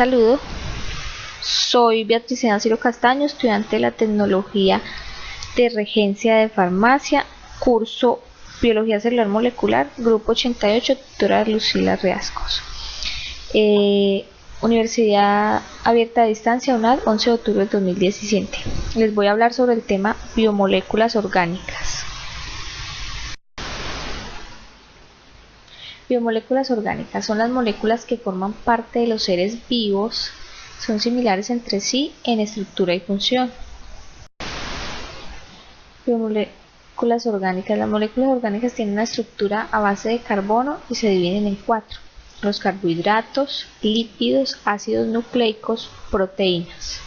Saludo, soy Beatriz Ciro Castaño, estudiante de la tecnología de regencia de farmacia, curso Biología Celular Molecular, grupo 88, tutora Lucila Riascos. Universidad Abierta a Distancia, UNAD, 11 de octubre del 2017. Les voy a hablar sobre el tema biomoléculas orgánicas. Biomoléculas orgánicas son las moléculas que forman parte de los seres vivos, son similares entre sí en estructura y función. Biomoléculas orgánicas. Las moléculas orgánicas tienen una estructura a base de carbono y se dividen en 4: los carbohidratos, lípidos, ácidos nucleicos, proteínas.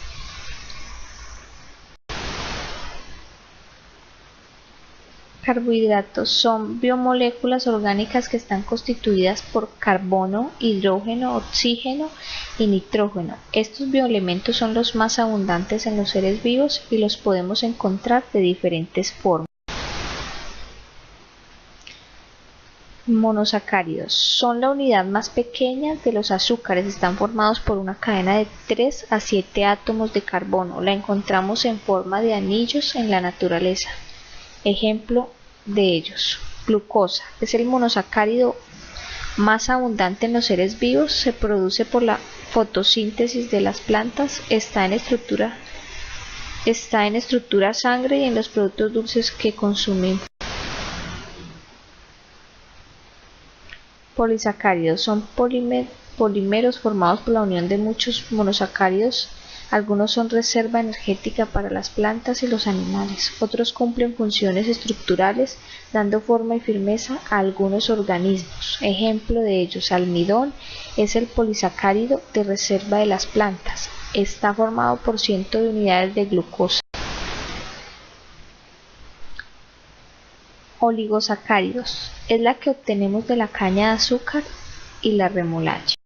Carbohidratos son biomoléculas orgánicas que están constituidas por carbono, hidrógeno, oxígeno y nitrógeno. Estos bioelementos son los más abundantes en los seres vivos y los podemos encontrar de diferentes formas. Monosacáridos son la unidad más pequeña de los azúcares. Están formados por una cadena de 3 a 7 átomos de carbono. La encontramos en forma de anillos en la naturaleza. Ejemplo de ellos: glucosa es el monosacárido más abundante en los seres vivos, se produce por la fotosíntesis de las plantas, está en estructura sangre y en los productos dulces que consumimos. Polisacáridos son polímeros formados por la unión de muchos monosacáridos. Algunos son reserva energética para las plantas y los animales, otros cumplen funciones estructurales dando forma y firmeza a algunos organismos. Ejemplo de ellos: almidón es el polisacárido de reserva de las plantas, está formado por cientos de unidades de glucosa. Oligosacáridos es la que obtenemos de la caña de azúcar y la remolacha.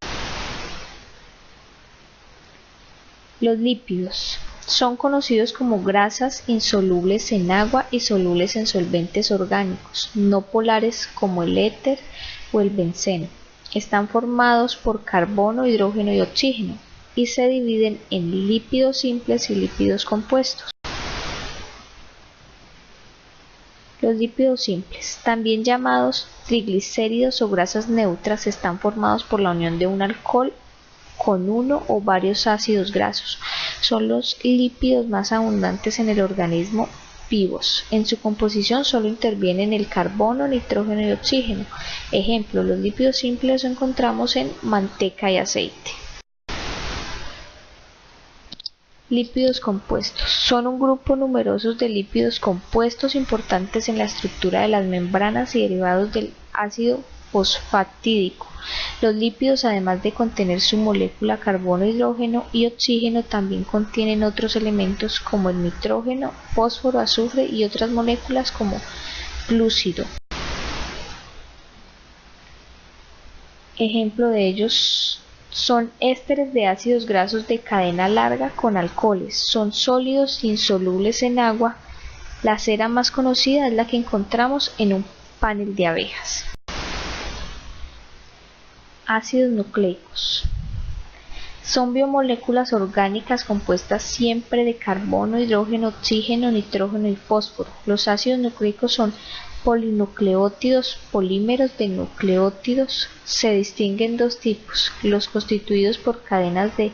Los lípidos son conocidos como grasas insolubles en agua y solubles en solventes orgánicos, no polares como el éter o el benceno. Están formados por carbono, hidrógeno y oxígeno y se dividen en lípidos simples y lípidos compuestos. Los lípidos simples, también llamados triglicéridos o grasas neutras, están formados por la unión de un alcohol con uno o varios ácidos grasos. Son los lípidos más abundantes en el organismo vivos. En su composición solo intervienen el carbono, nitrógeno y oxígeno. Ejemplo, los lípidos simples los encontramos en manteca y aceite. Lípidos compuestos son un grupo numeroso de lípidos compuestos importantes en la estructura de las membranas y derivados del ácido fosfatídico. Los lípidos, además de contener su molécula carbono, hidrógeno y oxígeno, también contienen otros elementos como el nitrógeno, fósforo, azufre y otras moléculas como glúcido. Ejemplo de ellos son ésteres de ácidos grasos de cadena larga con alcoholes. Son sólidos insolubles en agua. La cera más conocida es la que encontramos en un panel de abejas. Ácidos nucleicos son biomoléculas orgánicas compuestas siempre de carbono, hidrógeno, oxígeno, nitrógeno y fósforo. Los ácidos nucleicos son polinucleótidos, polímeros de nucleótidos. Se distinguen dos tipos: los constituidos por cadenas de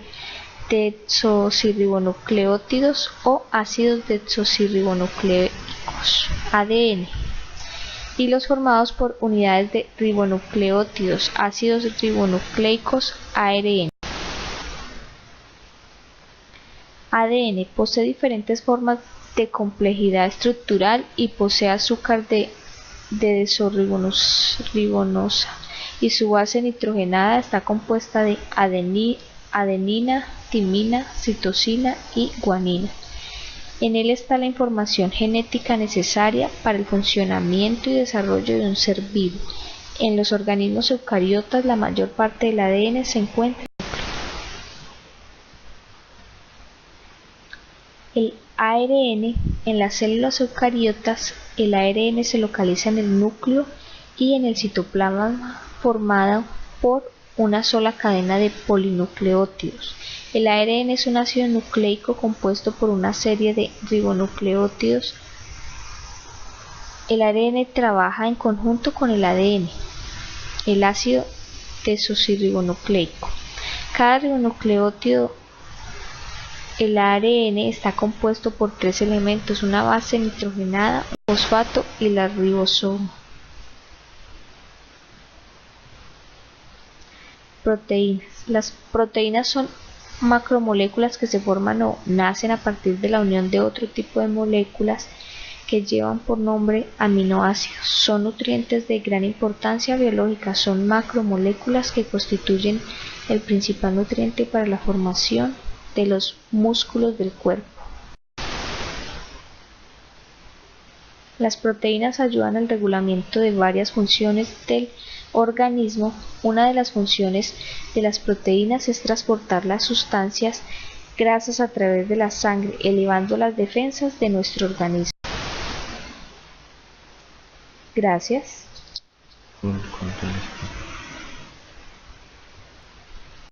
desoxirribonucleótidos o ácidos desoxirribonucleicos, ADN, y los formados por unidades de ribonucleótidos, ácidos ribonucleicos, ARN. ADN posee diferentes formas de complejidad estructural y posee azúcar de desoxirribonucleasa y su base nitrogenada está compuesta de adenina, timina, citosina y guanina. En él está la información genética necesaria para el funcionamiento y desarrollo de un ser vivo. En los organismos eucariotas la mayor parte del ADN se encuentra en el ARN. En las células eucariotas el ARN se localiza en el núcleo y en el citoplasma formado por una sola cadena de polinucleótidos. El ARN es un ácido nucleico compuesto por una serie de ribonucleótidos. El ARN trabaja en conjunto con el ADN, el ácido desoxirribonucleico. Cada ribonucleótido, el ARN, está compuesto por 3 elementos: una base nitrogenada, un fosfato y la ribosoma. Proteínas. Las proteínas son macromoléculas que se forman o nacen a partir de la unión de otro tipo de moléculas que llevan por nombre aminoácidos. Son nutrientes de gran importancia biológica. Son macromoléculas que constituyen el principal nutriente para la formación de los músculos del cuerpo. Las proteínas ayudan al regulamiento de varias funciones del organismo. Una de las funciones de las proteínas es transportar las sustancias grasas a través de la sangre, elevando las defensas de nuestro organismo. Gracias.